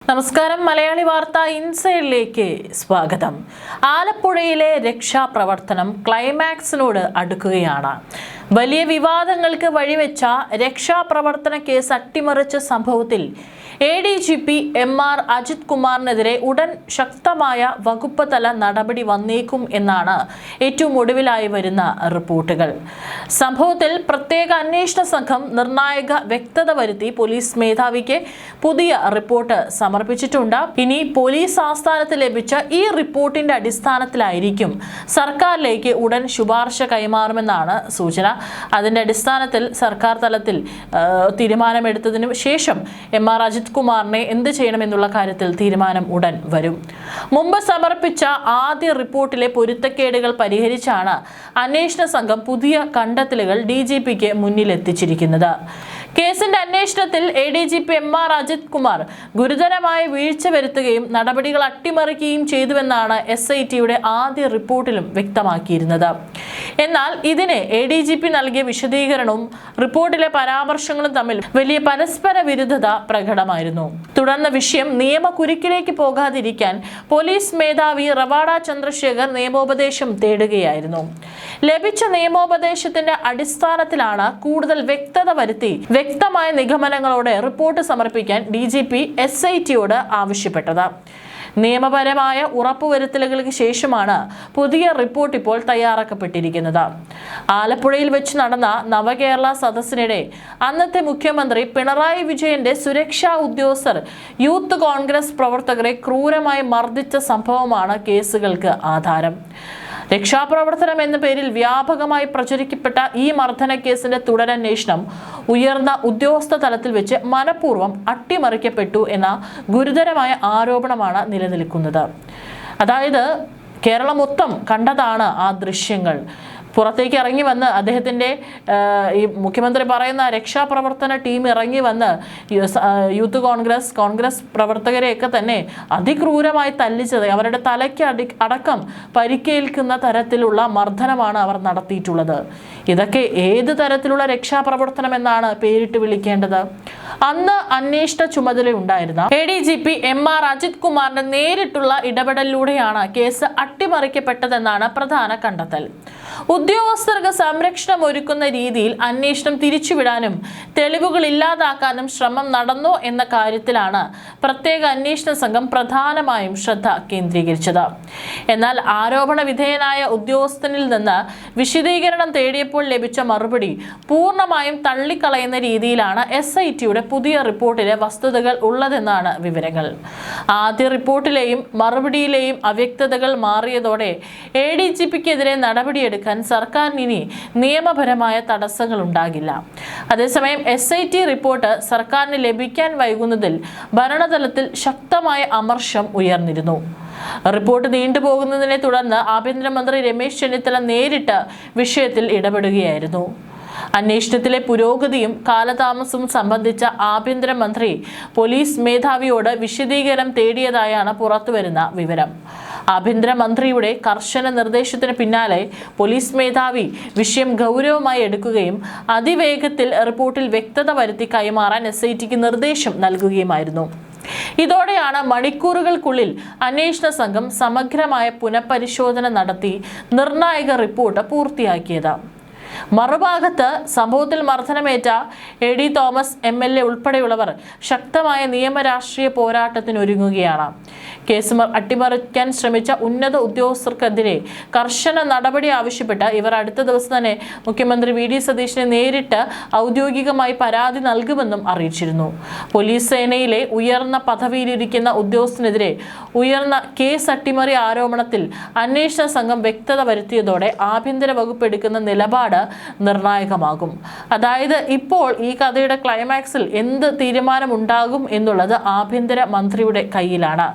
നമസ്കാരം. മലയാളി വാർത്ത ഇൻസൈഡിലേക്ക് സ്വാഗതം. ആലപ്പുഴയിലെ രക്ഷാപ്രവർത്തനം ക്ലൈമാക്സിനോട് അടുക്കുകയാണ്. വലിയ വിവാദങ്ങൾക്ക് വഴിവെച്ച രക്ഷാപ്രവർത്തന കേസ് അട്ടിമറിച്ച സംഭവത്തിൽ ADGP MR അജിത് കുമാറിനെതിരെ ഉടൻ ശക്തമായ വകുപ്പ് തല നടപടി വന്നേക്കും എന്നാണ് ഏറ്റവും ഒടുവിലായി വരുന്ന റിപ്പോർട്ടുകൾ. സംഭവത്തിൽ പ്രത്യേക അന്വേഷണ സംഘം നിർണായക വ്യക്തത വരുത്തി പോലീസ് മേധാവിക്ക് പുതിയ റിപ്പോർട്ട് സമർപ്പിച്ചിട്ടുണ്ട്. ഇനി പോലീസ് ആസ്ഥാനത്ത് ലഭിച്ച ഈ റിപ്പോർട്ടിന്റെ അടിസ്ഥാനത്തിലായിരിക്കും സർക്കാരിലേക്ക് ഉടൻ ശുപാർശ കൈമാറുമെന്നാണ് സൂചന. അതിന്റെ അടിസ്ഥാനത്തിൽ സർക്കാർ തലത്തിൽ തീരുമാനമെടുത്തതിനു ശേഷം MR അജിത് കുമാറിനെ എന്ത് ചെയ്യണമെന്നുള്ള കാര്യത്തിൽ തീരുമാനം ഉടൻ വരും. മുമ്പ് സമർപ്പിച്ച ആദ്യ റിപ്പോർട്ടിലെ പൊരുത്തക്കേടുകൾ പരിഹരിച്ചാണ് അന്വേഷണ സംഘം പുതിയ കണ്ടെത്തലുകൾ DGPക്ക് മുന്നിലെത്തിച്ചിരിക്കുന്നത്. കേസിന്റെ അന്വേഷണത്തിൽ ADGP MR അജിത് കുമാർ ഗുരുതരമായ വീഴ്ച വരുത്തുകയും നടപടികൾ അട്ടിമറിക്കുകയും ചെയ്തുവെന്നാണ് SITയുടെ ആദ്യ റിപ്പോർട്ടിലും വ്യക്തമാക്കിയിരുന്നത്. എന്നാൽ ഇതിന് ADGP നൽകിയ വിശദീകരണവും റിപ്പോർട്ടിലെ പരാമർശങ്ങളും തമ്മിൽ വലിയ പരസ്പര വിരുദ്ധത പ്രകടമായിരുന്നു. തുടർന്ന് വിഷയം നിയമക്കുരുക്കിലേക്ക് പോകാതിരിക്കാൻ പോലീസ് മേധാവി റവാഡ ചന്ദ്രശേഖർ നിയമോപദേശം തേടുകയായിരുന്നു. ലഭിച്ച നിയമോപദേശത്തിന്റെ അടിസ്ഥാനത്തിലാണ് കൂടുതൽ വ്യക്തത വരുത്തി വ്യക്തമായ നിഗമനങ്ങളോടെ റിപ്പോർട്ട് സമർപ്പിക്കാൻ DGP SITയോട് ആവശ്യപ്പെട്ടത്. നിയമപരമായ ഉറപ്പുവരുത്തലുകൾക്ക് ശേഷമാണ് പുതിയ റിപ്പോർട്ട് ഇപ്പോൾ തയ്യാറാക്കപ്പെട്ടിരിക്കുന്നത്. ആലപ്പുഴയിൽ വെച്ച് നടന്ന നവകേരള സദസ്സിനിടെ അന്നത്തെ മുഖ്യമന്ത്രി പിണറായി വിജയന്റെ സുരക്ഷാ ഉദ്യോഗസ്ഥർ യൂത്ത് കോൺഗ്രസ് പ്രവർത്തകരെ ക്രൂരമായി മർദ്ദിച്ച സംഭവമാണ് കേസുകൾക്ക് ആധാരം. രക്ഷാപ്രവർത്തനം എന്ന പേരിൽ വ്യാപകമായി പ്രചരിക്കപ്പെട്ട ഈ മർദ്ദന കേസിന്റെ തുടരന്വേഷണം ഉയർന്ന ഉദ്യോഗസ്ഥ തലത്തിൽ വെച്ച് മനഃപൂർവ്വം അട്ടിമറിക്കപ്പെട്ടു എന്ന ഗുരുതരമായ ആരോപണമാണ് നിലനിൽക്കുന്നത്. അതായത് കേരളം മൊത്തം കണ്ടതാണ് ആ ദൃശ്യങ്ങൾ. പുറത്തേക്ക് ഇറങ്ങി വന്ന് അദ്ദേഹത്തിൻ്റെ ഈ മുഖ്യമന്ത്രി പറയുന്ന രക്ഷാപ്രവർത്തന ടീം ഇറങ്ങി വന്ന് യൂത്ത് കോൺഗ്രസ് പ്രവർത്തകരെയൊക്കെ തന്നെ അതിക്രൂരമായി തല്ലിച്ചത്, അവരുടെ തലയ്ക്ക് അടക്കം പരിക്കേൽക്കുന്ന തരത്തിലുള്ള മർദ്ദനമാണ് അവർ നടത്തിയിട്ടുള്ളത്. ഇതൊക്കെ ഏത് തരത്തിലുള്ള രക്ഷാപ്രവർത്തനം എന്നാണ് പേരിട്ട് വിളിക്കേണ്ടത്? അന്ന് അന്വേഷണ ചുമതലയുണ്ടായിരുന്ന ADGP MR അജിത് കുമാറിന്റെ നേരിട്ടുള്ള ഇടപെടലിലൂടെയാണ് കേസ് അട്ടിമറിക്കപ്പെട്ടതെന്നാണ് പ്രധാന കണ്ടെത്തൽ. ഉദ്യോഗസ്ഥർക്ക് സംരക്ഷണം ഒരുക്കുന്ന രീതിയിൽ അന്വേഷണം തിരിച്ചുവിടാനും തെളിവുകൾ ഇല്ലാതാക്കാനും ശ്രമം നടന്നോ എന്ന കാര്യത്തിലാണ് പ്രത്യേക അന്വേഷണ സംഘം പ്രധാനമായും ശ്രദ്ധ കേന്ദ്രീകരിച്ചത്. എന്നാൽ ആരോപണ വിധേയനായ ഉദ്യോഗസ്ഥനിൽ നിന്ന് വിശദീകരണം തേടിയപ്പോൾ ലഭിച്ച മറുപടി പൂർണ്ണമായും തള്ളിക്കളയുന്ന രീതിയിലാണ് SITയുടെ പുതിയ റിപ്പോർട്ടിലെ വസ്തുതകൾ ഉള്ളതെന്നാണ് വിവരങ്ങൾ. ആദ്യ റിപ്പോർട്ടിലെയും മറുപടിയിലെയും അവ്യക്തതകൾ മാറിയതോടെ ADGPക്കെതിരെ നടപടിയെടുക്കാൻ സർക്കാരിന് ഇനി നിയമപരമായ തടസ്സങ്ങൾ ഉണ്ടാകില്ല. അതേസമയം SIT റിപ്പോർട്ട് സർക്കാരിന് ലഭിക്കാൻ വൈകുന്നതിൽ ഭരണതലത്തിൽ ശക്തമായ അമർഷം ഉയർന്നിരുന്നു. റിപ്പോർട്ട് നീണ്ടുപോകുന്നതിനെ തുടർന്ന് ആഭ്യന്തരമന്ത്രി രമേശ് ചെന്നിത്തല നേരിട്ട് വിഷയത്തിൽ ഇടപെടുകയായിരുന്നു. അന്വേഷണത്തിലെ പുരോഗതിയും കാലതാമസവും സംബന്ധിച്ച ആഭ്യന്തരമന്ത്രി പോലീസ് മേധാവിയോട് വിശദീകരണം തേടിയതായാണ് പുറത്തുവരുന്ന വിവരം. ആഭ്യന്തരമന്ത്രിയുടെ കർശന നിർദ്ദേശത്തിന് പിന്നാലെ പോലീസ് മേധാവി വിഷയം ഗൗരവമായി എടുക്കുകയും അതിവേഗത്തിൽ റിപ്പോർട്ടിൽ വ്യക്തത വരുത്തി കൈമാറാൻ SITക്ക് നിർദ്ദേശം നൽകുകയുമായിരുന്നു. ഇതോടെയാണ് മണിക്കൂറുകൾക്കുള്ളിൽ അന്വേഷണ സംഘം സമഗ്രമായ പുനഃപരിശോധന നടത്തി നിർണായക റിപ്പോർട്ട് പൂർത്തിയാക്കിയത്. മറുഭാഗത്ത് സംഭവത്തിൽ മർദ്ദനമേറ്റ AD തോമസ് MLA ഉൾപ്പെടെയുള്ളവർ ശക്തമായ നിയമരാഷ്ട്രീയ പോരാട്ടത്തിനൊരുങ്ങുകയാണ്. കേസ് അട്ടിമറിക്കാൻ ശ്രമിച്ച ഉന്നത ഉദ്യോഗസ്ഥർക്കെതിരെ കർശന നടപടി ആവശ്യപ്പെട്ട് ഇവർ അടുത്ത ദിവസം തന്നെ മുഖ്യമന്ത്രി VD സതീശനെ നേരിട്ട് ഔദ്യോഗികമായി പരാതി നൽകുമെന്നും അറിയിച്ചിരുന്നു. പോലീസ് സേനയിലെ ഉയർന്ന പദവിയിലിരിക്കുന്ന ഉദ്യോഗസ്ഥനെതിരെ ഉയർന്ന കേസ് അട്ടിമറി ആരോപണത്തിൽ അന്വേഷണ സംഘം വ്യക്തത വരുത്തിയതോടെ ആഭ്യന്തര വകുപ്പ് എടുക്കുന്ന നിലപാട് നിർണായകമാകും. അതായത് ഇപ്പോൾ ഈ കഥയുടെ ക്ലൈമാക്സിൽ എന്ത് തീരുമാനമുണ്ടാകും എന്നുള്ളത് ആഭ്യന്തര മന്ത്രിയുടെ കയ്യിലാണ്.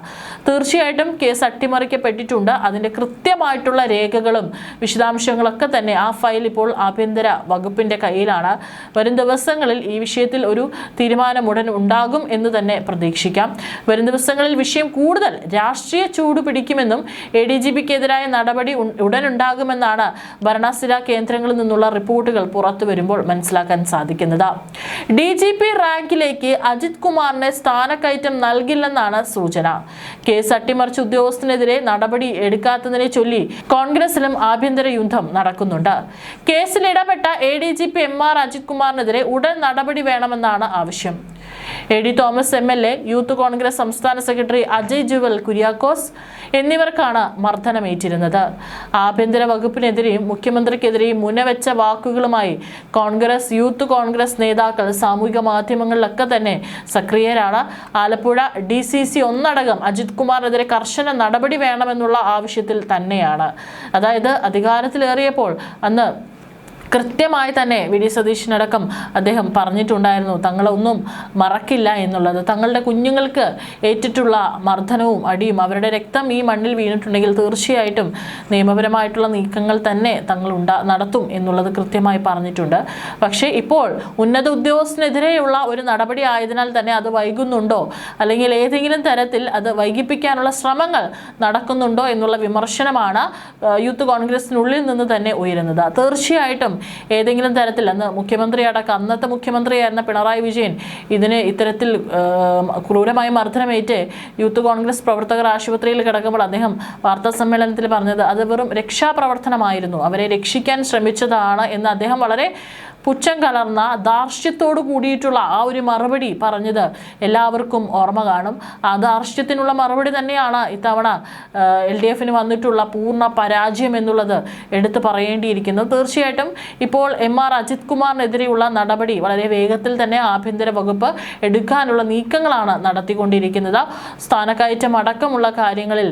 തീർച്ചയായിട്ടും കേസ് അട്ടിമറിക്കപ്പെട്ടിട്ടുണ്ട്. അതിൻ്റെ കൃത്യമായിട്ടുള്ള രേഖകളും വിശദാംശങ്ങളൊക്കെ തന്നെ ആ ഫയൽ ഇപ്പോൾ ആഭ്യന്തര വകുപ്പിൻ്റെ കയ്യിലാണ്. വരും ദിവസങ്ങളിൽ ഈ വിഷയത്തിൽ ഒരു തീരുമാനം ഉടൻ ഉണ്ടാകും എന്ന് തന്നെ പ്രതീക്ഷിക്കാം. വരും ദിവസങ്ങളിൽ വിഷയം കൂടുതൽ രാഷ്ട്രീയ ചൂട് പിടിക്കുമെന്നും ADGPക്കെതിരായ നടപടി ഉടനുണ്ടാകുമെന്നാണ് ഭരണസ്ഥിര കേന്ദ്രങ്ങളിൽ നിന്നുള്ള റിപ്പോർട്ടുകൾ പുറത്തു വരുമ്പോൾ മനസ്സിലാക്കാൻ സാധിക്കുന്നത്. DGP റാങ്കിലേക്ക് അജിത് കുമാറിനെ സ്ഥാനക്കയറ്റം നൽകില്ലെന്നാണ് സൂചന. കേസ് അട്ടിമറിച്ച ഉദ്യോഗസ്ഥനെതിരെ നടപടി എടുക്കാത്തതിനെ ചൊല്ലി കോൺഗ്രസിലും ആഭ്യന്തര യുദ്ധം നടക്കുന്നുണ്ട്. കേസിൽ ഇടപെട്ട ADGP MR അജിത് കുമാറിനെതിരെ ഉടൻ നടപടി വേണമെന്നാണ് ആവശ്യം. AD Thomas MLA, youth Congress സംസ്ഥാന സെക്രട്ടറി അജയ് ജുവൽ കുര്യാക്കോസ് എന്നിവർക്കാണ് മർദ്ദനമേറ്റിരുന്നത്. ആഭ്യന്തര വകുപ്പിനെതിരെയും മുഖ്യമന്ത്രിക്കെതിരെയും മുന്നവെച്ച വാക്കുകളുമായി യൂത്ത് കോൺഗ്രസ് നേതാക്കൾ സാമൂഹിക മാധ്യമങ്ങളിലൊക്കെ തന്നെ സക്രിയരാണ്. ആലപ്പുഴ DCC ഒന്നടങ്കം അജിത് കുമാറിനെതിരെ കർശന നടപടി വേണമെന്നുള്ള ആവശ്യത്തിൽ തന്നെയാണ്. അതായത് അധികാരത്തിലേറിയപ്പോൾ അന്ന് കൃത്യമായി തന്നെ VD സതീശനടക്കം അദ്ദേഹം പറഞ്ഞിട്ടുണ്ടായിരുന്നു തങ്ങളൊന്നും മറക്കില്ല എന്നുള്ളത്. തങ്ങളുടെ കുഞ്ഞുങ്ങൾക്ക് ഏറ്റിട്ടുള്ള മർദ്ദനവും അടിയും അവരുടെ രക്തം ഈ മണ്ണിൽ വീണിട്ടുണ്ടെങ്കിൽ തീർച്ചയായിട്ടും നിയമപരമായിട്ടുള്ള നീക്കങ്ങൾ തന്നെ തങ്ങൾ നടത്തും എന്നുള്ളത് കൃത്യമായി പറഞ്ഞിട്ടുണ്ട്. പക്ഷേ ഇപ്പോൾ ഉന്നത ഉദ്യോഗസ്ഥനെതിരെയുള്ള ഒരു നടപടി ആയതിനാൽ തന്നെ അത് വൈകുന്നുണ്ടോ, അല്ലെങ്കിൽ ഏതെങ്കിലും തരത്തിൽ അത് വൈകിപ്പിക്കാനുള്ള ശ്രമങ്ങൾ നടക്കുന്നുണ്ടോ എന്നുള്ള വിമർശനമാണ് യൂത്ത് കോൺഗ്രസിനുള്ളിൽ നിന്ന് തന്നെ ഉയരുന്നത്. തീർച്ചയായിട്ടും ഏതെങ്കിലും തരത്തിൽ അന്നത്തെ മുഖ്യമന്ത്രിയായിരുന്ന പിണറായി വിജയൻ ഇത്തരത്തിൽ ക്രൂരമായ മർദ്ദനമേറ്റ് യൂത്ത് കോൺഗ്രസ് പ്രവർത്തകർ ആശുപത്രിയിൽ കിടക്കുമ്പോൾ അദ്ദേഹം വാർത്താ സമ്മേളനത്തിൽ പറഞ്ഞത് അത് വെറും രക്ഷാപ്രവർത്തനമായിരുന്നു, അവരെ രക്ഷിക്കാൻ ശ്രമിച്ചതാണ് എന്ന് അദ്ദേഹം വളരെ പുച്ഛം കലർന്ന ധാർഷ്ട്യത്തോട് കൂടിയിട്ടുള്ള ആ ഒരു മറുപടി പറഞ്ഞത് എല്ലാവർക്കും ഓർമ്മ കാണും. ആ ധാർഷ്ട്യത്തിനുള്ള മറുപടി തന്നെയാണ് ഇത്തവണ LDFന് വന്നിട്ടുള്ള പൂർണ്ണ പരാജയം എന്നുള്ളത് എടുത്തു പറയേണ്ടിയിരിക്കുന്നത്. തീർച്ചയായിട്ടും ഇപ്പോൾ MR അജിത് കുമാറിനെതിരെയുള്ള നടപടി വളരെ വേഗത്തിൽ തന്നെ ആഭ്യന്തര വകുപ്പ് എടുക്കാനുള്ള നീക്കങ്ങളാണ് നടത്തിക്കൊണ്ടിരിക്കുന്നത്. സ്ഥാനക്കയറ്റം അടക്കമുള്ള കാര്യങ്ങളിൽ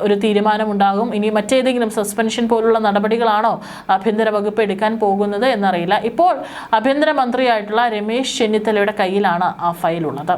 ഒരു തീരുമാനമുണ്ടാകും. ഇനി മറ്റേതെങ്കിലും സസ്പെൻഷൻ പോലുള്ള നടപടികളാണോ ആഭ്യന്തര വകുപ്പ് എടുക്കാൻ പോകുന്നത് എന്നറിയില്ല. ഇപ്പോൾ ആഭ്യന്തരമന്ത്രിയായിട്ടുള്ള രമേശ് ചെന്നിത്തലയുടെ കയ്യിലാണ് ആ ഫയൽ ഉള്ളത്.